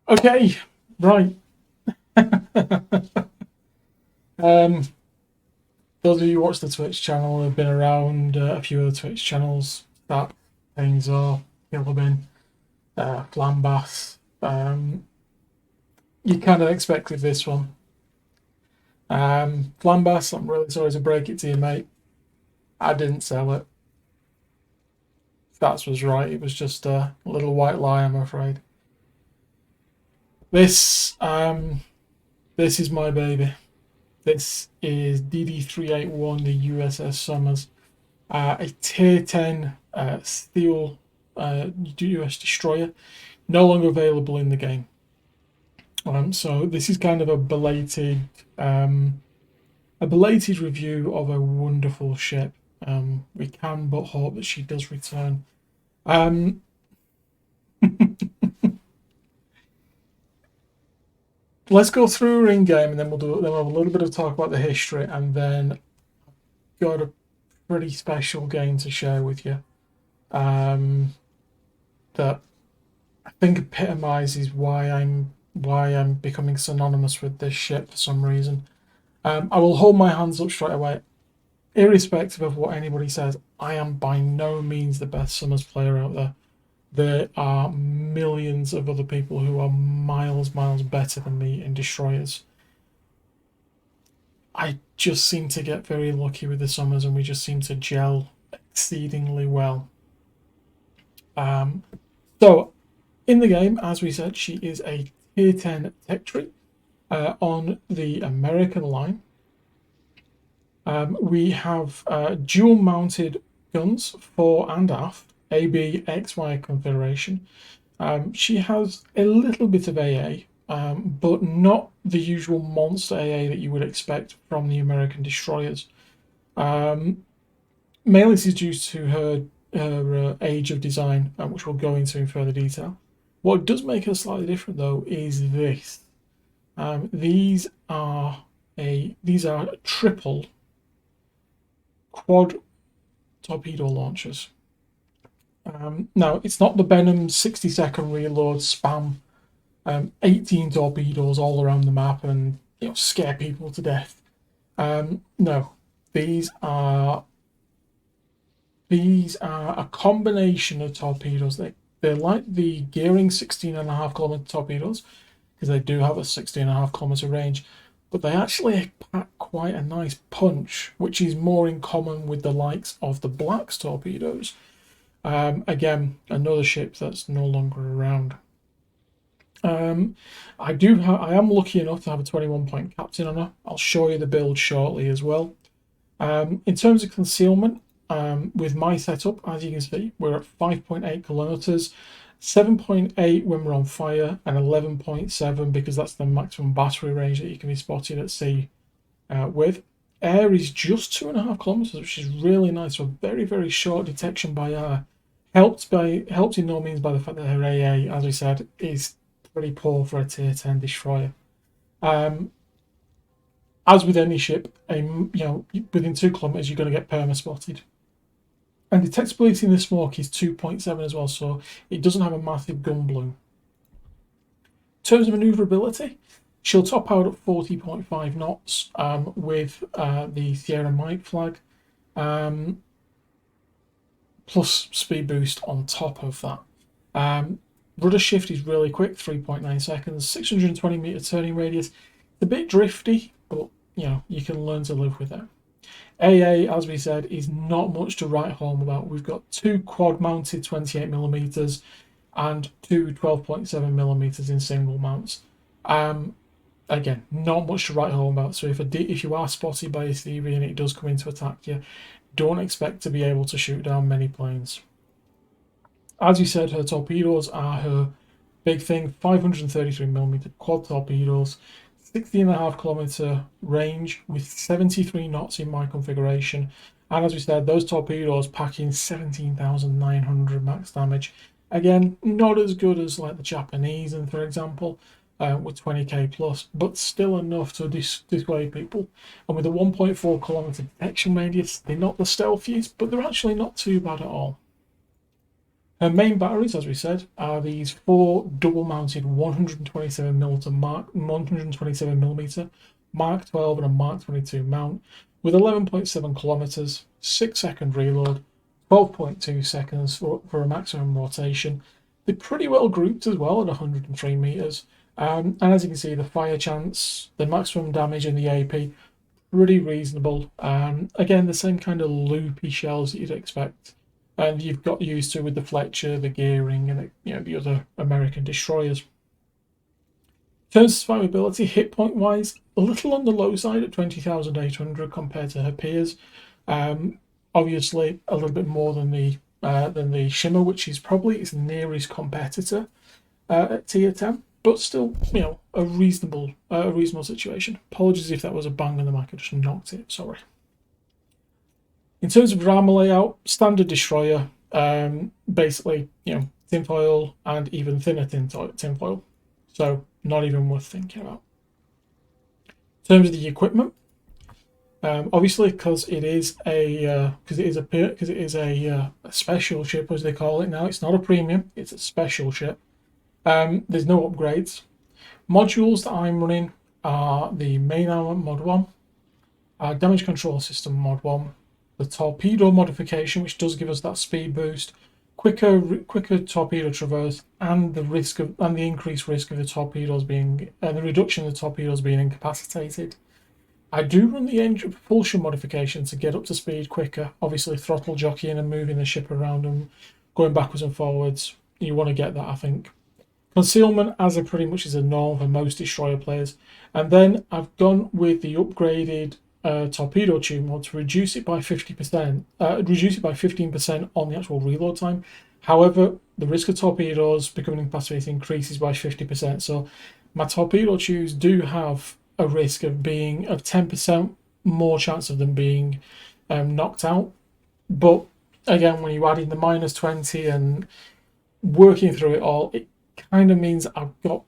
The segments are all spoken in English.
Okay, right. um, those of you who watch the Twitch channel have been around a few other Twitch channels. Daft, Painezor, Killerbin, Flambas. You kind of expected this one. Flambas, I'm really sorry to break it to you, mate. I didn't sell it. That was right. It was just a little white lie, I'm afraid. This is my baby. This is DD381, the USS Summers, a Tier 10 steel US destroyer, no longer available in the game. So this is kind of a belated review of a wonderful ship. We can but hope that she does return. Let's go through her in game, and then we'll have a little bit of talk about the history, and then got a pretty special game to share with you. That I think epitomizes why I'm becoming synonymous with this ship for some reason. I will hold my hands up straight away, irrespective of what anybody says. I am by no means the best Summers player out there. There are millions of other people who are miles better than me in destroyers. I just seem to get very lucky with the Summers, and we just seem to gel exceedingly well. So in the game, as we said, she is a Tier 10 TcFreer on the American line. We have dual mounted guns, fore and aft, AB, XY configuration. She has a little bit of AA, but not the usual monster AA that you would expect from the American destroyers. Mainly this is due to her age of design, which we'll go into in further detail. What does make her slightly different, though, is this. These are triple quad torpedo launchers. Now, it's not the Benham 60-second reload spam 18 torpedoes all around the map and scare people to death. No, these are a combination of torpedoes. They're like the Gearing 16.5 kilometer torpedoes, because they do have a 16.5 kilometer range, but they actually pack quite a nice punch, which is more in common with the likes of the Black's torpedoes. Again, another ship that's no longer around. I am lucky enough to have a 21-point captain on her. I'll show you the build shortly as well. In terms of concealment, with my setup, as you can see, we're at 5.8 kilometers, 7.8 when we're on fire, and 11.7 because that's the maximum battery range that you can be spotted at sea with. Air is just 2.5 kilometers, which is really nice. So very short detection by air, helped in no means by the fact that her AA, as we said, is pretty poor for a Tier 10 destroyer. As with any ship, within 2 kilometers you're going to get perma spotted. And detectability in the smoke is 2.7 as well, so it doesn't have a massive gun bloom. In terms of manoeuvrability, she'll top out at 40.5 knots with the Sierra Mike flag, plus speed boost on top of that. Rudder shift is really quick, 3.9 seconds, 620 meter turning radius. It's a bit drifty, but you can learn to live with it. AA, as we said, is not much to write home about. We've got 2 quad mounted 28mm and 2 12.7mm in single mounts. Again, not much to write home about. So if you are spotted by a CV and it does come in to attack you, don't expect to be able to shoot down many planes. As you said, her torpedoes are her big thing. 533mm quad torpedoes, 60.5 kilometer range with 73 knots in my configuration. And as we said, those torpedoes pack in 17,900 max damage. Again, not as good as like the Japanese, and for example, with 20k plus, but still enough to dissuade people. And with a 1.4 kilometer detection radius, they're not the stealthiest, but they're actually not too bad at all. Her main batteries, as we said, are these four double-mounted 127mm Mark 12 and a Mark 22 mount with 11.7 kilometers, 6-second reload, 12.2 seconds for a maximum rotation. They're pretty well grouped as well at 103 meters. And as you can see, the fire chance, the maximum damage, and the AP, pretty reasonable. Again, the same kind of loopy shells that you'd expect, and you've got used to with the Fletcher, the Gearing, and the other American destroyers. In terms of survivability, hit point wise, a little on the low side at 20,800 compared to her peers. Obviously, a little bit more than the Shimmer, which is probably its nearest competitor at tier 10. But still, a reasonable situation. Apologies if that was a bang on the mic. I just knocked it. Sorry. In terms of armor layout, standard destroyer, basically, tinfoil and even thinner tinfoil. So not even worth thinking about. In terms of the equipment, obviously because it is a special ship, as they call it now. It's not a premium. It's a special ship. There's no upgrades. Modules that I'm running are the main armament mod 1, damage control system mod 1, the torpedo modification, which does give us that speed boost, quicker torpedo traverse, and the increased risk of the torpedoes being the reduction of the torpedoes being incapacitated. I do run the engine propulsion modification to get up to speed quicker. Obviously, throttle jockeying and moving the ship around and going backwards and forwards. You want to get that, I think. Concealment, as it pretty much is a norm for most destroyer players. And then I've gone with the upgraded torpedo tube mod to reduce it by 50%, reduce it by 15% on the actual reload time. However, the risk of torpedoes becoming incapacitated increases by 50%. So my torpedo tubes do have a risk of 10% more chance of them being knocked out. But again, when you add in the -20 and working through it all, it kind of means I've got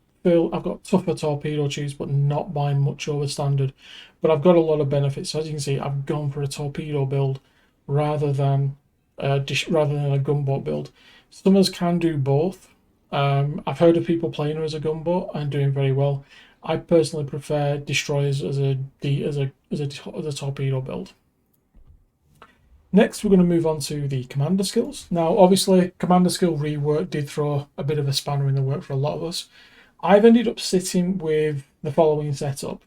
tougher torpedo tubes, but not by much over standard. But I've got a lot of benefits. So as you can see, I've gone for a torpedo build rather than a gunboat build. Summers can do both. I've heard of people playing her as a gunboat and doing very well. I personally prefer destroyers as a torpedo build. Next, we're going to move on to the commander skills. Now, obviously, commander skill rework did throw a bit of a spanner in the work for a lot of us. I've ended up sitting with the following setup.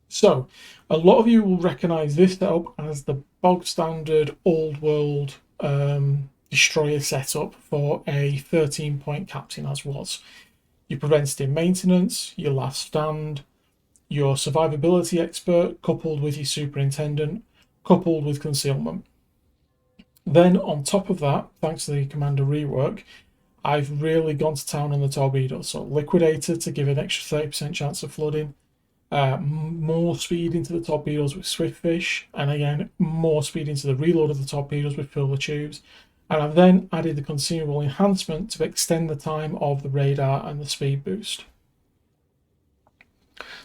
So, a lot of you will recognise this setup as the bog standard old world destroyer setup for a 13-point captain, as was. Your preventative maintenance, your last stand, your survivability expert, coupled with your superintendent, coupled with concealment. Then on top of that, thanks to the commander rework, I've really gone to town on the torpedo. So liquidator to give an extra 30% chance of flooding, more speed into the torpedoes with Swiftfish, and again, more speed into the reload of the torpedoes with Fill the Tubes. And I've then added the consumable enhancement to extend the time of the radar and the speed boost.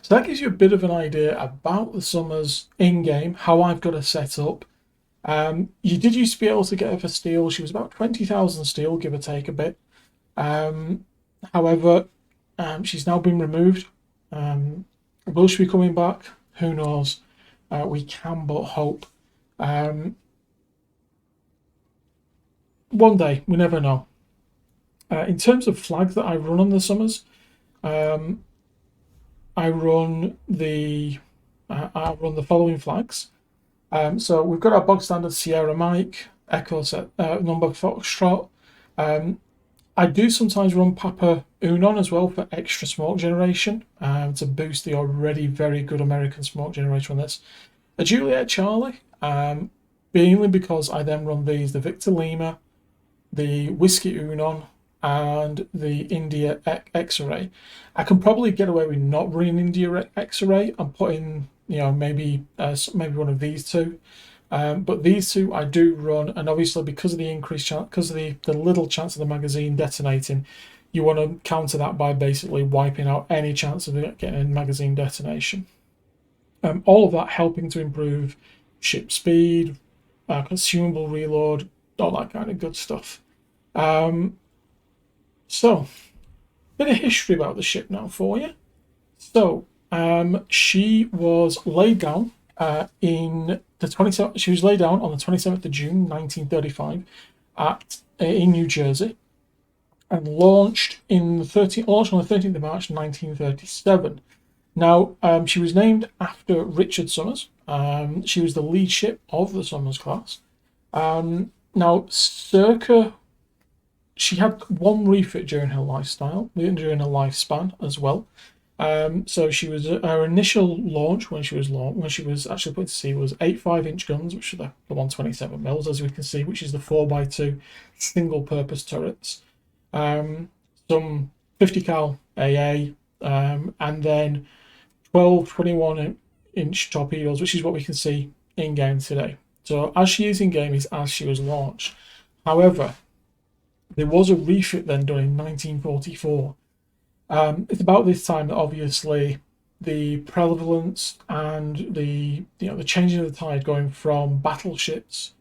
So that gives you a bit of an idea about the Summers in-game, how I've got her set up. You did used to be able to get her for steel. She was about 20,000 steel, give or take a bit. However, she's now been removed. Will she be coming back? Who knows? We can but hope. One day, we never know. In terms of flags that I run on the Summers, I run the following flags. So we've got our bog standard Sierra Mike, Echo set, number Foxtrot. I do sometimes run Papa Unon as well for extra smoke generation to boost the already very good American smoke generation on this. A Juliet Charlie, mainly because I then run these, the Victor Lima, the Whiskey Unon, and the India X-Ray. I can probably get away with not running India X-Ray and putting, maybe one of these two. But these two I do run, and obviously because of the increased chance, because of the little chance of the magazine detonating, you want to counter that by basically wiping out any chance of it getting a magazine detonation. All of that helping to improve ship speed, consumable reload, all that kind of good stuff. So, bit of history about the ship now for you. So, she was laid down in the 27th. She was laid down on the 27th of June, 1935, in New Jersey, and launched launched on the 13th of March, 1937. Now, she was named after Richard Summers. She was the lead ship of the Summers class. Now, she had one refit during her lifespan as well. So she was her initial launch when she was actually put to sea was 8 5-inch guns, which are the 127 mils, as we can see, which is the 4x2 single-purpose turrets. Some 50 cal AA, and then 12 21-inch torpedoes, which is what we can see in game today. So as she is in game is as she was launched. However, there was a refit then done in 1944. It's about this time that obviously the prevalence and the changing of the tide going from battleships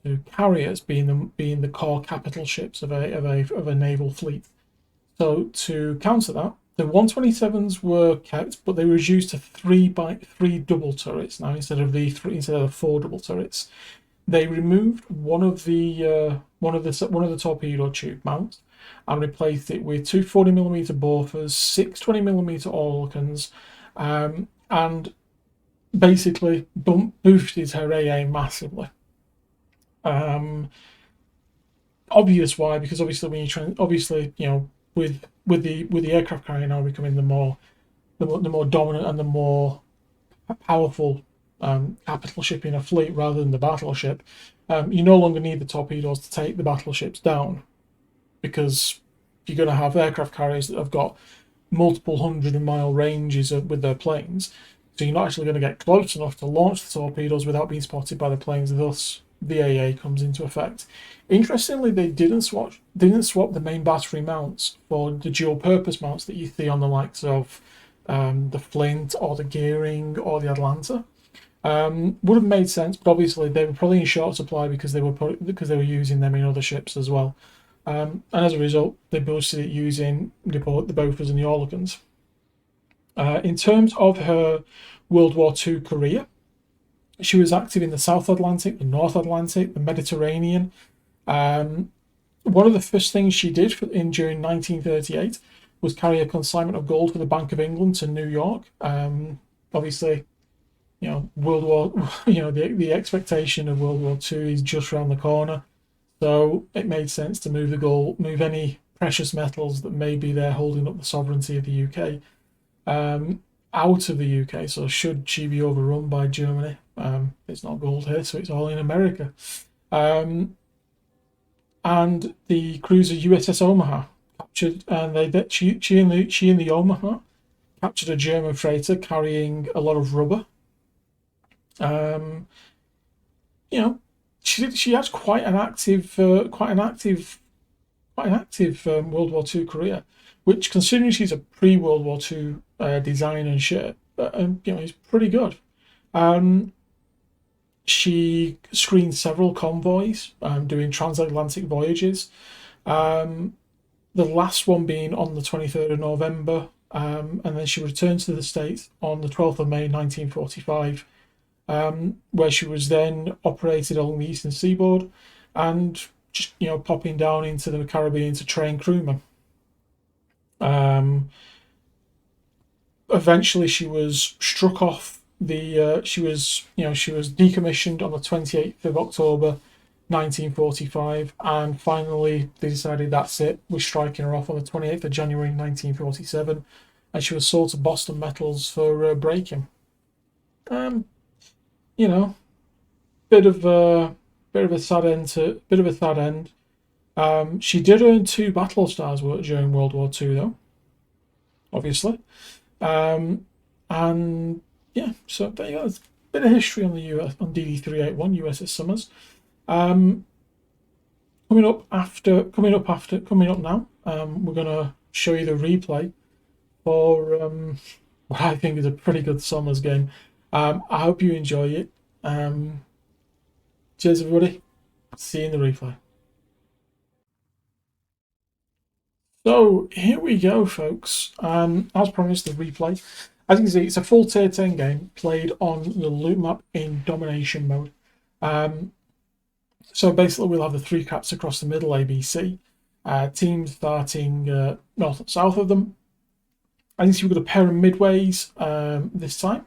to carriers being the core capital ships of a naval fleet. So to counter that, the 127s were kept, but they were reduced to 3x3 double turrets now instead of the 4 double turrets. They removed one of the torpedo tube mounts and replaced it with two 40mm Bofors, six 20mm Orlikans, and basically boosted her AA massively. Obvious why, because obviously when with the aircraft carrier now becoming the more dominant and the more powerful capital ship in a fleet rather than the battleship, you no longer need the torpedoes to take the battleships down, because you're going to have aircraft carriers that have got multiple 100-mile ranges with their planes, so you're not actually going to get close enough to launch the torpedoes without being spotted by the planes. Thus, the AA comes into effect. Interestingly, they didn't swap the main battery mounts for the dual-purpose mounts that you see on the likes of the Flint or the Gearing or the Atlanta. Would have made sense, but obviously they were probably in short supply because they were using them in other ships as well. And as a result, they boosted it using the Bofors and the Orlikans. In terms of her World War II career, she was active in the South Atlantic, the North Atlantic, the Mediterranean. One of the first things she did during 1938 was carry a consignment of gold for the Bank of England to New York. Obviously, World War, the expectation of World War II is just around the corner. So it made sense to move any precious metals that may be there holding up the sovereignty of the UK out of the UK. So should she be overrun by Germany, it's not gold here, so it's all in America. And the cruiser USS Omaha captured, and she and the Omaha captured a German freighter carrying a lot of rubber. She has quite an active World War II career, which, considering she's a pre-World War II design and ship, is pretty good. She screened several convoys, doing transatlantic voyages. The last one being on the 23rd of November, and then she returned to the States on the 12th of May 1945. Where she was then operated along the eastern seaboard and just popping down into the Caribbean to train crewmen. Eventually, she was struck off she was decommissioned on the 28th of October 1945, and finally they decided that's it. We're striking her off on the 28th of January 1947, and she was sold to Boston Metals for breaking. Bit of a sad end. She did earn 2 battle stars during World War II, though, obviously. And yeah, so there you go. It's a bit of history on DD381 USS Summers. Coming up now, we're gonna show you the replay for what I think is a pretty good Summers game. I hope you enjoy it. Cheers, everybody. See you in the replay. So here we go, folks. As promised, the replay. As you can see, it's a full tier 10 game played on the loot map in domination mode. So basically, we'll have the three caps across the middle, A, B, C. Teams starting north and south of them. As you can see, we've got a pair of midways this time.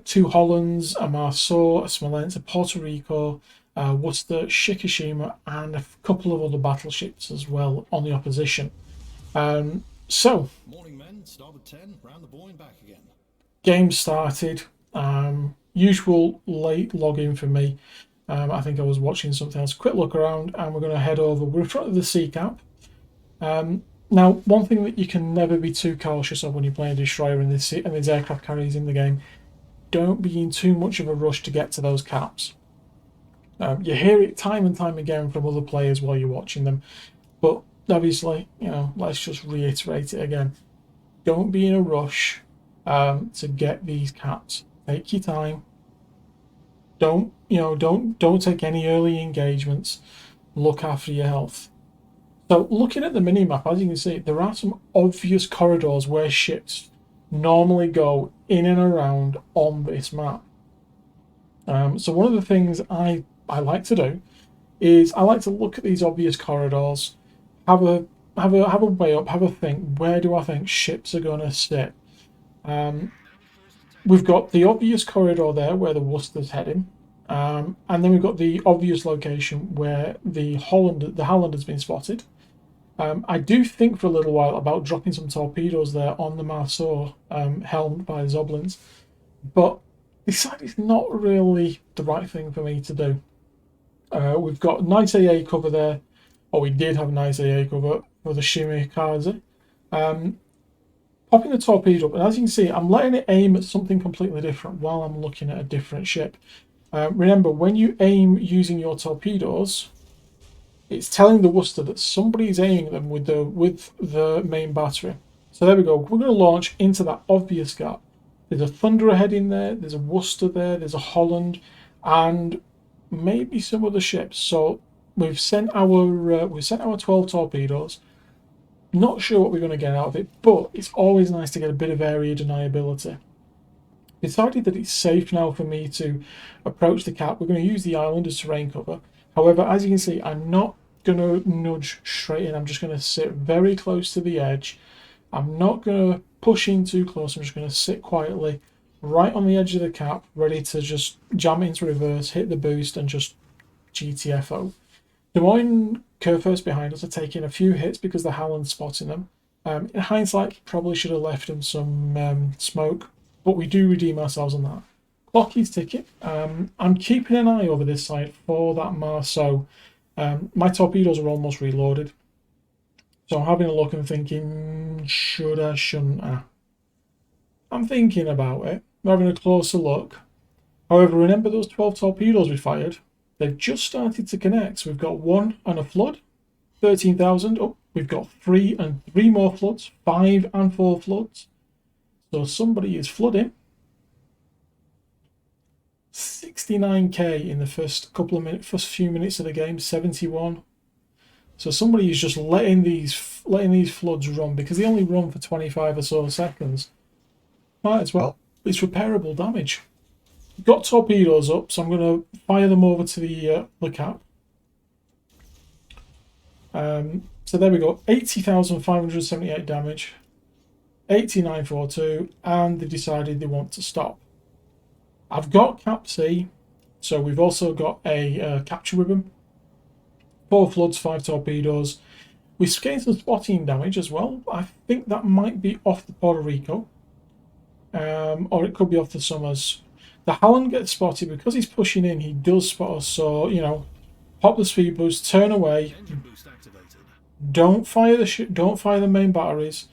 Two Hollands, a Marceau, a Smolensk, a Puerto Rico, Worcester, Shikishima, and a couple of other battleships as well on the opposition. So, morning, men. Starboard 10, round the buoy and back again. Game started. Usual late login for me. I think I was watching something else. Quick look around, and we're going to head over. We're in front of the sea cap. Now, one thing that you can never be too cautious of when you're playing a destroyer and these aircraft carriers in the game, don't be in too much of a rush to get to those caps. You hear it time and time again from other players while you're watching them, but obviously, let's just reiterate it again. Don't be in a rush to get these caps. Take your time. Don't take any early engagements. Look after your health. So looking at the mini-map, as you can see, there are some obvious corridors where ships normally go in and around on this map. So one of the things I like to do is I like to look at these obvious corridors, have a weigh up, have a think, where do I think ships are going to sit? We've got the obvious corridor there where the Worcester's heading, and then we've got the obvious location where the Holland has been spotted. I do think for a little while about dropping some torpedoes there on the Marceau, helmed by the Zoblins, but decided it's not really the right thing for me to do. We've got nice AA cover there, or we did have nice AA cover for the Shimikaze. Popping the torpedo up, and as you can see, I'm letting it aim at something completely different while I'm looking at a different ship. Remember, when you aim using your torpedoes, it's telling the Worcester that somebody's aiming them with the main battery. So there we go. We're going to launch into that obvious gap. There's a Thunderer heading there. There's a Worcester there. There's a Holland, and maybe some other ships. So we've sent our 12 torpedoes. Not sure what we're going to get out of it, but it's always nice to get a bit of area deniability. Decided that it's safe now for me to approach the cap. We're going to use the island as terrain cover. However, as you can see, I'm not going to nudge straight in. I'm just going to sit very close to the edge. I'm not going to push in too close. I'm just going to sit quietly right on the edge of the cap, ready to just jam it into reverse, hit the boost, and just GTFO. Des Moines Kurfürst behind us are taking a few hits because the Howland's spotting them. In hindsight, probably should have left them some smoke, but we do redeem ourselves on that. Clock is ticking. I'm keeping an eye over this side for that Marceau. My torpedoes are almost reloaded, so I'm having a look and thinking, should I, shouldn't I? I'm thinking about it. I'm having a closer look. However, remember those 12 torpedoes we fired? They've just started to connect. So we've got one and a flood, 13,000. Oh, we've got three and three more floods, 5 and 4 floods. So somebody is flooding. 69k in the first few minutes of the game, 71. So somebody is just letting these floods run because they only run for 25 or so seconds. Might as well. It's repairable damage. Got torpedoes up, so I'm going to fire them over to the cap. So there we go, 80,578 damage, 8942, and they decided they want to stop. I've got Cap C, so we've also got a capture ribbon, 4 floods, 5 torpedoes. We've gained some spotting damage as well. I think that might be off the Puerto Rico, or it could be off the Summers. The Howland gets spotted because he's pushing in. He does spot us, so pop the speed boost, turn away. Don't fire the ship. Don't fire the main batteries.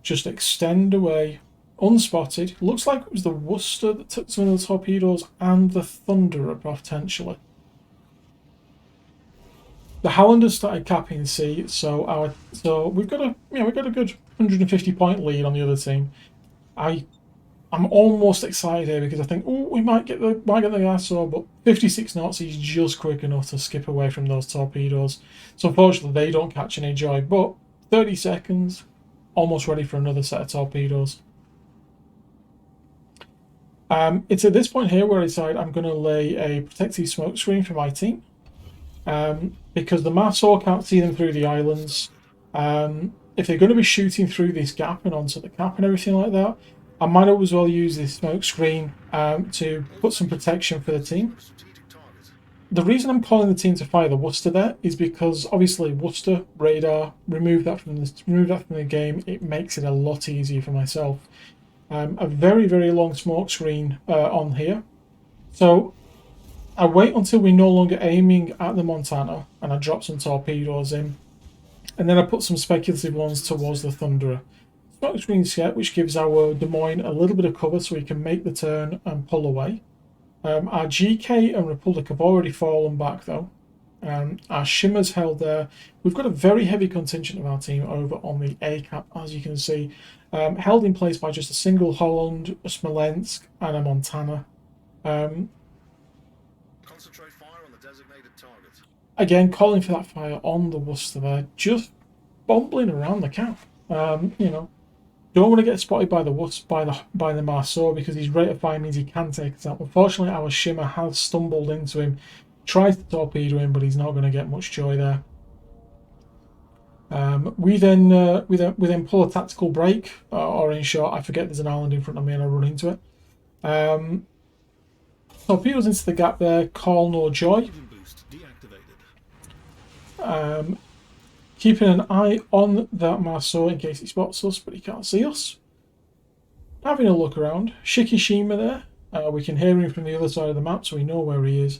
Just extend away, unspotted. Looks like it was the Worcester that took some of the torpedoes and the Thunderer potentially. The Howland has started capping C, so we've got a good 150 point lead on the other team. I'm almost excited here because I think, we might get the Marceau, but 56 knots is just quick enough to skip away from those torpedoes. So unfortunately, they don't catch any joy. But 30 seconds, almost ready for another set of torpedoes. It's at this point here where I decide I'm going to lay a protective smoke screen for my team. Because the Marsor can't see them through the islands. If they're going to be shooting through this gap and onto the cap and everything like that, I might as well use this smoke screen to put some protection for the team. The reason I'm calling the team to fire the Worcester there is because obviously Worcester radar, remove that from the game. It makes it a lot easier for myself. A very, very long smoke screen on here. So I wait until we're no longer aiming at the Montana and I drop some torpedoes in, and then I put some speculative ones towards the Thunderer. Smoke screen set, which gives our Des Moines a little bit of cover so we can make the turn and pull away. Our GK and Republic have already fallen back though. Our Shimmer's held there. We've got a very heavy contingent of our team over on the A cap, as you can see, held in place by just a single Holland, a Smolensk, and a Montana. Concentrate fire on the designated target. Again, calling for that fire on the Worcester there, just bumbling around the cap. You know, don't want to get spotted by the by the Marsor because his rate of fire means he can take us out. Unfortunately, our Shimmer has stumbled into him, tries to torpedo him, but he's not going to get much joy there. We then pull a tactical break, or in short, I forget there's an island in front of me and I run into it. Torpedoes into the gap there, call no joy. Boost deactivated. Keeping an eye on that Marsor in case he spots us, but he can't see us. Having a look around, Shikishima there. We can hear him from the other side of the map, so we know where he is.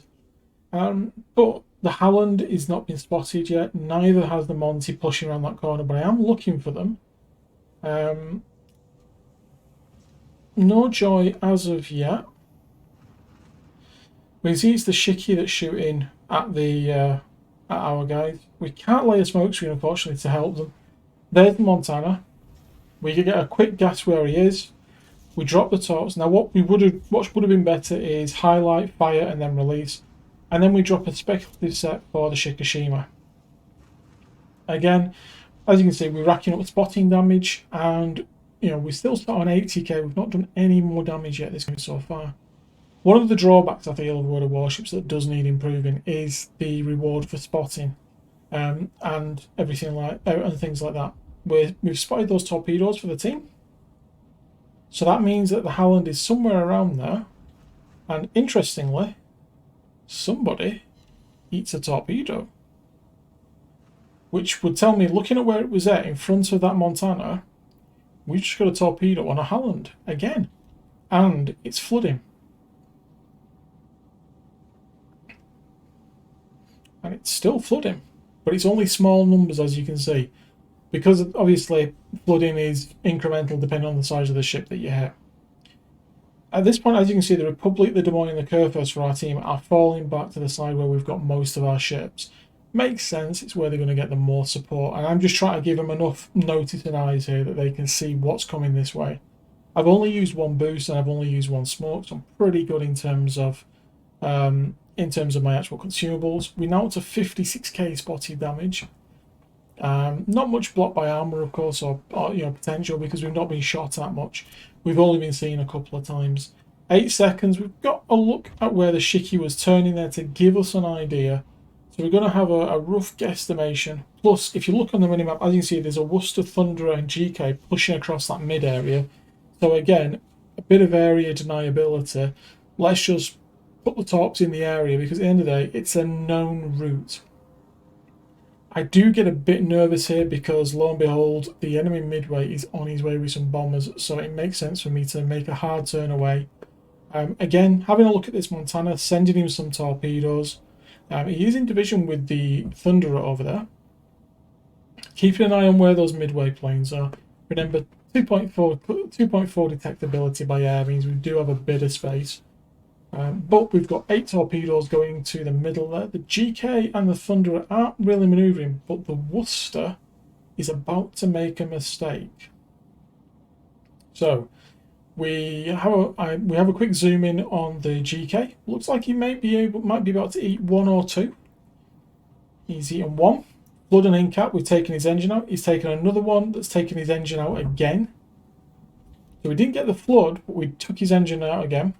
But the Howland is not been spotted yet. Neither has the Monty pushing around that corner, but I am looking for them. No joy as of yet. We can see it's the Shiki that's shooting at the at our guys. We can't lay a smoke screen, unfortunately, to help them. There's the Montana. We can get a quick guess where he is. We drop the torps. Now, what would have been better is highlight, fire, and then release, and then we drop a speculative set for the Shikishima. Again, as you can see, we're racking up spotting damage, and you know we're still sat on 80k. We've not done any more damage yet this game so far. One of the drawbacks I feel of World of Warships that does need improving is the reward for spotting, and everything like and things like that. We've spotted those torpedoes for the team, so that means that the Howland is somewhere around there. And interestingly, somebody eats a torpedo, which would tell me, looking at where it was at in front of that Montana, we just got a torpedo on a Howland again, and it's flooding. And it's still flooding, but it's only small numbers, as you can see, because obviously flooding is incremental depending on the size of the ship that you hit. At this point, as you can see, the Republic, the Des Moines, and the Kurfürst for our team are falling back to the side where we've got most of our ships. Makes sense, it's where they're going to get the more support, and I'm just trying to give them enough notice and eyes here that they can see what's coming this way. I've only used one boost and I've only used one smoke, so I'm pretty good in terms of my actual consumables. We're now up to 56k spotted damage. Not much blocked by armor, of course, or potential, because we've not been shot at much. We've only been seen a couple of times. 8 seconds. We've got a look at where the Shiki was turning there to give us an idea. So we're going to have a rough guesstimation. Plus, if you look on the minimap, as you can see, there's a Worcester, Thunderer, and GK pushing across that mid area. So again, a bit of area deniability. Let's just put the torps in the area, because at the end of the day, it's a known route. I do get a bit nervous here because, lo and behold, the enemy midway is on his way with some bombers, so it makes sense for me to make a hard turn away. Again, having a look at this Montana, sending him some torpedoes. He is in division with the Thunderer over there. Keeping an eye on where those midway planes are. Remember, 2.4 detectability by air means we do have a bit of space. But we've got 8 torpedoes going to the middle there. The GK and the Thunderer aren't really manoeuvring, but the Worcester is about to make a mistake. So we have a quick zoom in on the GK. Looks like he might be about to eat 1 or 2. He's eaten 1. Flood and Incap, we've taken his engine out. He's taken another one that's taken his engine out again. So we didn't get the Flood, but we took his engine out again.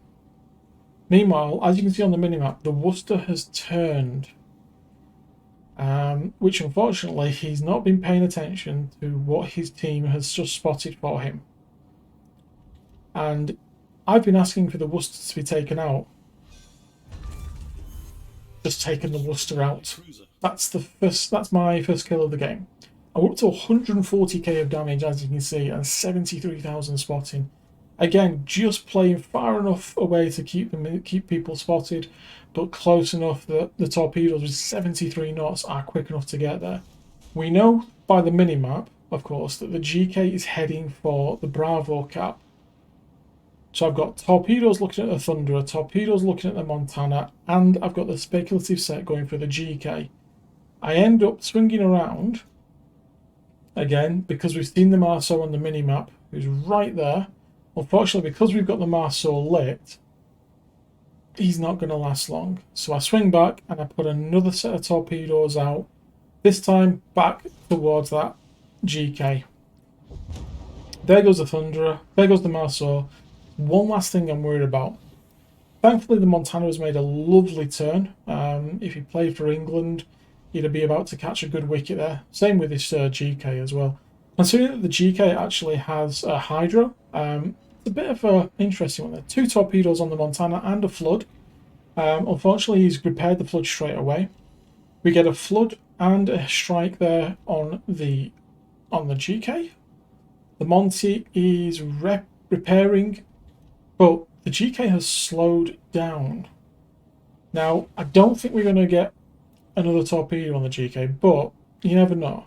Meanwhile, as you can see on the minimap, the Worcester has turned. Which unfortunately, he's not been paying attention to what his team has just spotted for him. And I've been asking for the Worcester to be taken out. Just taken the Worcester out. That's my first kill of the game. I'm up to 140k of damage, as you can see, and 73,000 spotting. Again, just playing far enough away to keep people spotted, but close enough that the torpedoes with 73 knots are quick enough to get there. We know by the minimap, of course, that the GK is heading for the Bravo cap. So I've got torpedoes looking at the Thunderer, torpedoes looking at the Montana, and I've got the speculative set going for the GK. I end up swinging around, again, because we've seen the Marceau on the minimap, who's right there. Unfortunately, because we've got the Marceau lit, he's not going to last long. So I swing back and I put another set of torpedoes out, this time back towards that GK. There goes the Thunderer, there goes the Marceau. One last thing I'm worried about. Thankfully, the Montana has made a lovely turn. If he played for England, he'd be about to catch a good wicket there. Same with this GK as well. Considering that the GK actually has a hydro, it's a bit of an interesting one there. 2 torpedoes on the Montana and a Flood. Unfortunately, he's repaired the Flood straight away. We get a Flood and a strike there on the GK. The Monty is repairing, but the GK has slowed down. Now, I don't think we're going to get another torpedo on the GK, but you never know.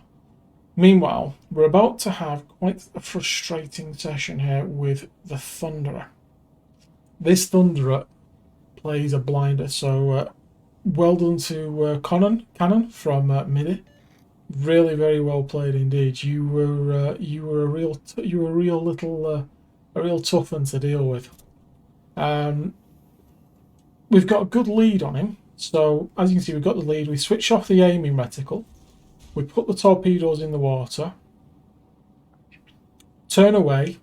Meanwhile, we're about to have quite a frustrating session here with the Thunderer. This Thunderer plays a blinder, so well done to Cannon from MIDI. Really, very well played indeed. You were a real tough one to deal with. We've got a good lead on him. So as you can see, we've got the lead. We switch off the aiming reticle. We put the torpedoes in the water. Turn away.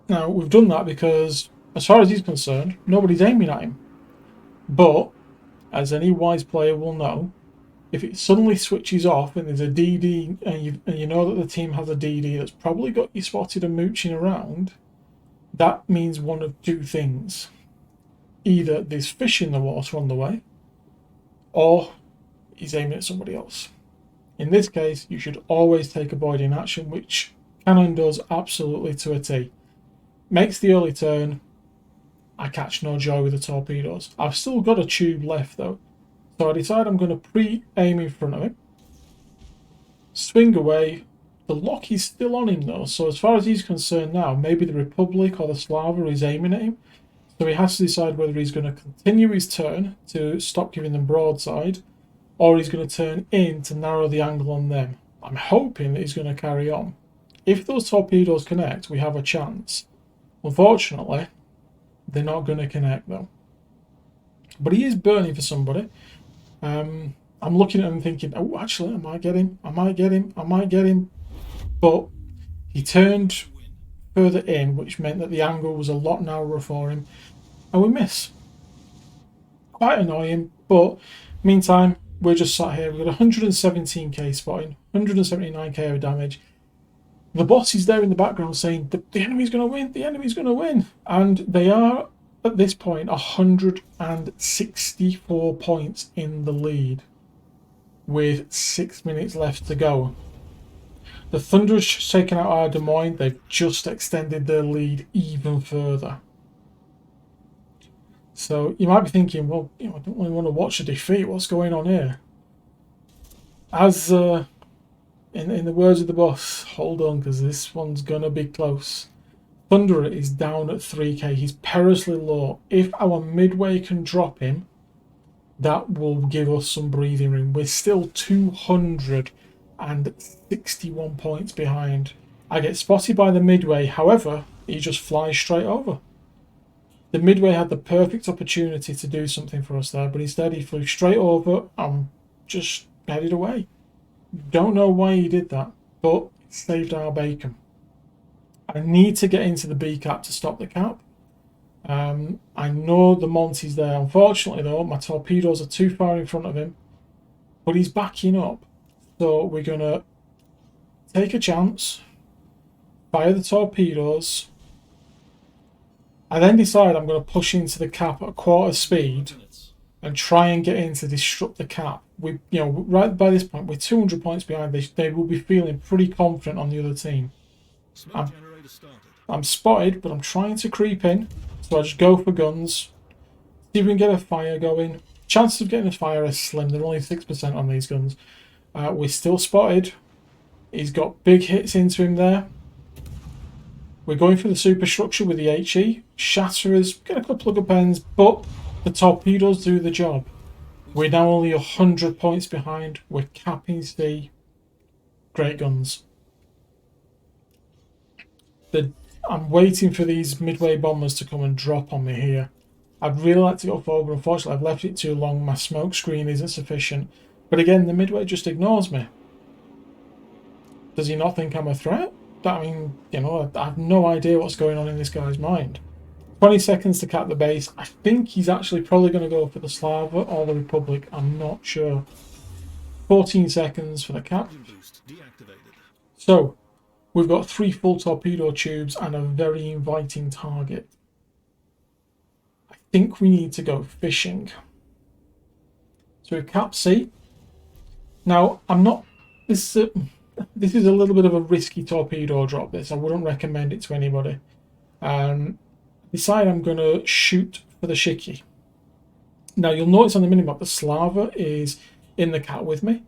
Now, we've done that because, as far as he's concerned, nobody's aiming at him. But, as any wise player will know, if it suddenly switches off and there's a DD, and you know that the team has a DD that's probably got you spotted and mooching around, that means one of two things. Either there's fish in the water on the way, or he's aiming at somebody else. In this case, you should always take avoiding action, which Cannon does absolutely to a T. Makes the early turn. I catch no joy with the torpedoes. I've still got a tube left though, so I decide I'm going to pre-aim in front of him. Swing away. The lock is still on him though, so as far as he's concerned now, maybe the Republic or the Slava is aiming at him. So he has to decide whether he's going to continue his turn to stop giving them broadside, or he's going to turn in to narrow the angle on them. I'm hoping that he's going to carry on. If those torpedoes connect, we have a chance. Unfortunately, they're not going to connect though. But he is burning for somebody. I'm looking at him thinking, oh, actually, I might get him. I might get him. I might get him. But he turned further in, which meant that the angle was a lot narrower for him. And we miss. Quite annoying, but meantime, we're just sat here. We've got 117k spotting, 179k of damage. The boss is there in the background saying, the enemy's going to win, the enemy's going to win. And they are, at this point, 164 points in the lead with 6 minutes left to go. The Thunderers taken out our Des Moines. They've just extended their lead even further. So you might be thinking, well, I don't really want to watch a defeat. What's going on here? As in the words of the boss, hold on, because this one's gonna be close. Thunderer is down at 3k. He's perilously low. If our midway can drop him, that will give us some breathing room. We're still 261 points behind. I get spotted by the midway, however, he just flies straight over. The Midway had the perfect opportunity to do something for us there, but instead he flew straight over and just headed away. Don't know why he did that, but it saved our bacon. I need to get into the B cap to stop the cap. I know the Monty's there. Unfortunately, though, my torpedoes are too far in front of him, but he's backing up. So we're going to take a chance, fire the torpedoes. I then decide I'm going to push into the cap at quarter speed and try and get in to disrupt the cap. We, right by this point, we're 200 points behind. They will be feeling pretty confident on the other team. I'm spotted, but I'm trying to creep in. So I just go for guns. See if we can get a fire going. Chances of getting a fire are slim. They're only 6% on these guns. We're still spotted. He's got big hits into him there. We're going for the superstructure with the HE. Shatterers, get a couple of good pens, but the torpedoes do the job. We're now only 100 points behind. We're capping C. Great guns. I'm waiting for these Midway bombers to come and drop on me here. I'd really like to go forward, but unfortunately I've left it too long. My smoke screen isn't sufficient. But again, the Midway just ignores me. Does he not think I'm a threat? I mean, I have no idea what's going on in this guy's mind. 20 seconds to cap the base. I think he's actually probably going to go for the Slava or the Republic. I'm not sure. 14 seconds for the cap. So, we've got 3 full torpedo tubes and a very inviting target. I think we need to go fishing. So we cap C. Now, I'm not... This is a little bit of a risky torpedo drop, this. I wouldn't recommend it to anybody. Decide I'm going to shoot for the Shiki. Now, you'll notice on the minimap the Slava is in the cap with me.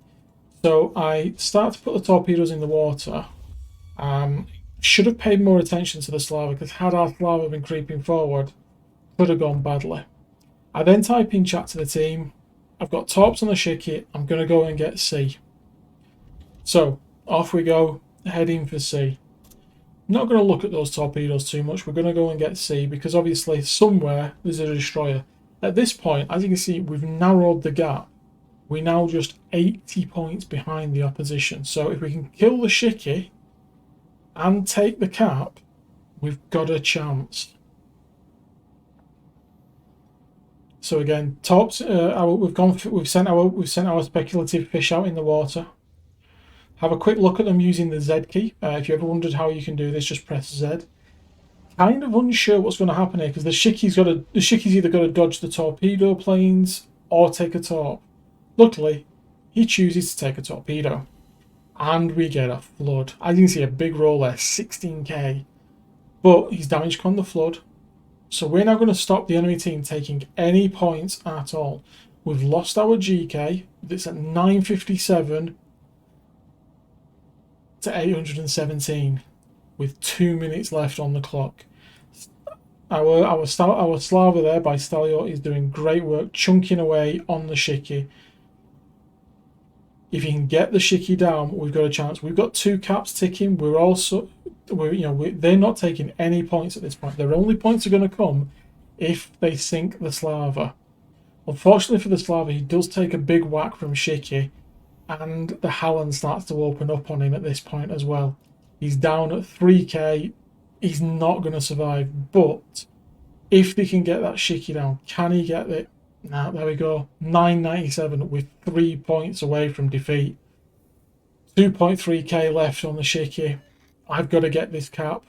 So I start to put the torpedoes in the water. Should have paid more attention to the Slava, because had our Slava been creeping forward, could have gone badly. I then type in chat to the team. I've got torps on the Shiki. I'm going to go and get C. So, off we go, heading for C. Not going to look at those torpedoes too much. We're going to go and get C, because obviously somewhere there's a destroyer. At this point, as you can see, we've narrowed the gap. We're now just 80 points behind the opposition. So if we can kill the Shiki and take the cap, we've got a chance. So again, tops. We've sent our speculative fish out in the water. Have a quick look at them using the Z key. If you ever wondered how you can do this, just press Z. Kind of unsure what's going to happen here, because the Shiki's either got to dodge the torpedo planes or take a torp. Luckily, he chooses to take a torpedo, and we get a flood. As you can see, a big roll there, 16k. But he's damage con the flood, so we're now going to stop the enemy team taking any points at all. We've lost our GK. It's at 957 to 817 with 2 minutes left on the clock. Our Slava there by Stalliot is doing great work, chunking away on the Shiki. If you can get the Shiki down, we've got a chance. We've got 2 caps ticking. They're not taking any points at this point. Their only points are going to come if they sink the Slava. Unfortunately for the Slava, he does take a big whack from Shiki, and the Halland starts to open up on him at this point as well. He's down at 3k. He's not going to survive, but if they can get that Shiki down, can he get it? Now, there we go. 997 with 3 points away from defeat. 2.3k left on the Shiki. I've got to get this cap.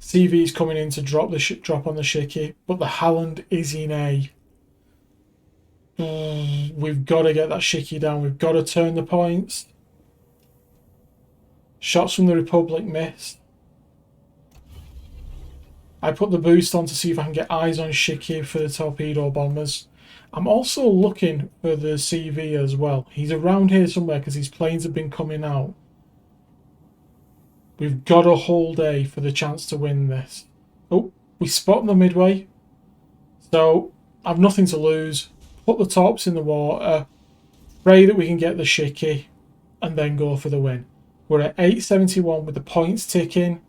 CV's coming in to drop on the Shiki, but the Halland is in A. We've got to get that Shiki down. We've got to turn the points. Shots from the Republic missed. I put the boost on to see if I can get eyes on Shiki for the torpedo bombers. I'm also looking for the CV as well. He's around here somewhere because his planes have been coming out. We've got a whole day for the chance to win this. Oh, we spot the Midway. So I've nothing to lose. Put the tops in the water. Pray that we can get the Shiki and then go for the win. We're at 871 with the points ticking.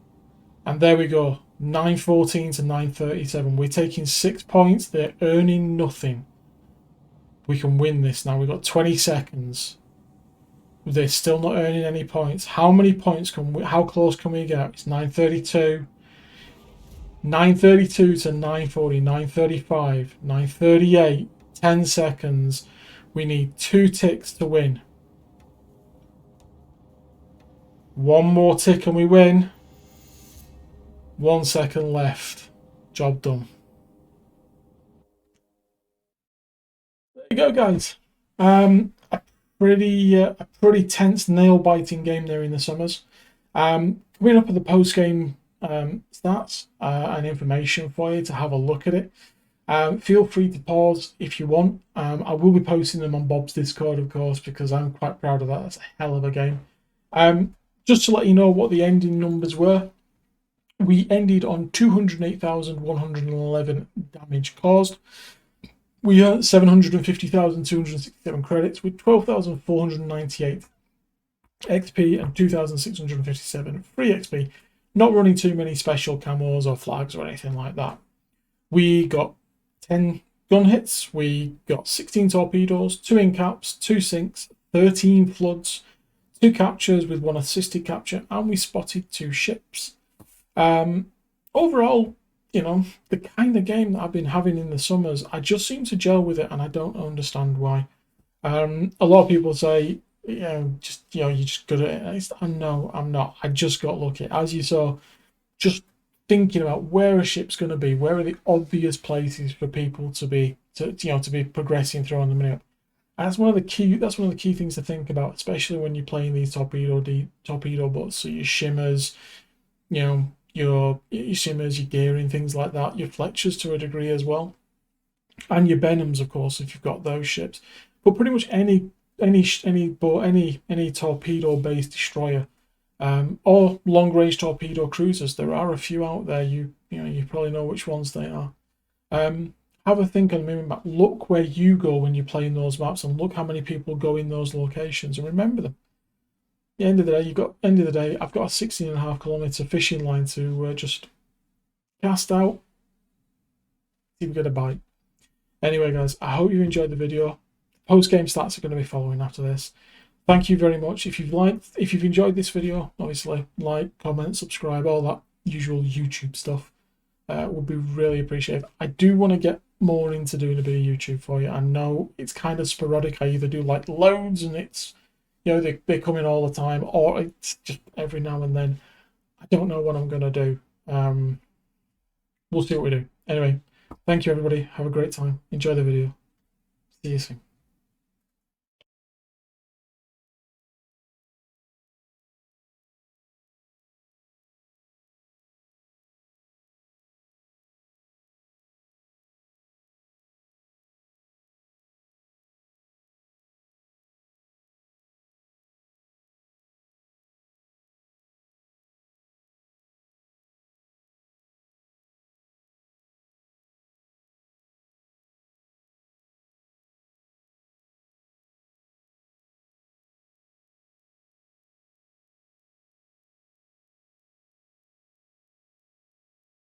And there we go, 914 to 937. We're taking 6 points. They're earning nothing. We can win this now. We've got 20 seconds. They're still not earning any points. How many points can we, how close can we get? It's 932. 932 to 940, 935, 938, 10 seconds. We need 2 ticks to win. One more tick and we win. 1 second left. Job done. There you go, guys. A pretty tense, nail-biting game there in the summers. Coming up at the post-game stats and information for you to have a look at it. Feel free to pause if you want. I will be posting them on Bob's Discord, of course, because I'm quite proud of that. That's a hell of a game. Just to let you know what the ending numbers were. We ended on 208,111 damage caused. We earned 750,267 credits with 12,498 XP and 2,657 free XP. Not running too many special camos or flags or anything like that. We got 10 gun hits. We got 16 torpedoes, 2 in-caps, 2 sinks, 13 floods, 2 captures with 1 assisted capture, and we spotted 2 ships. Overall, you know, the kind of game that I've been having in the summers, I just seem to gel with it, and I don't understand why. A lot of people say, you're just good at it. No, I'm not. I just got lucky. As you saw, just thinking about where a ship's going to be, where are the obvious places for people to be progressing through on the map. And that's one of the key things to think about, especially when you're playing these torpedo boats. So your shimmers, your shimmers, your gearing, things like that, your Fletchers to a degree as well, and your Benhams, of course, if you've got those ships. But pretty much any torpedo-based destroyer, or long-range torpedo cruisers. There are a few out there. You probably know which ones they are. Have a think on the map. Look where you go when you're playing those maps, and look how many people go in those locations, and remember them. At the end of the day, I've got a 16.5 kilometer fishing line to just cast out. See if we get a bite. Anyway, guys, I hope you enjoyed the video. Post-game stats are going to be following after this. Thank you very much. If you've enjoyed this video, obviously like, comment, subscribe, all that usual YouTube stuff would be really appreciated. I do want to get more into doing a bit of YouTube for you. I know it's kind of sporadic. I either do like loads and it's, they come in all the time, or it's just every now and then. I don't know what I'm going to do. We'll see what we do. Anyway, thank you everybody. Have a great time. Enjoy the video. See you soon.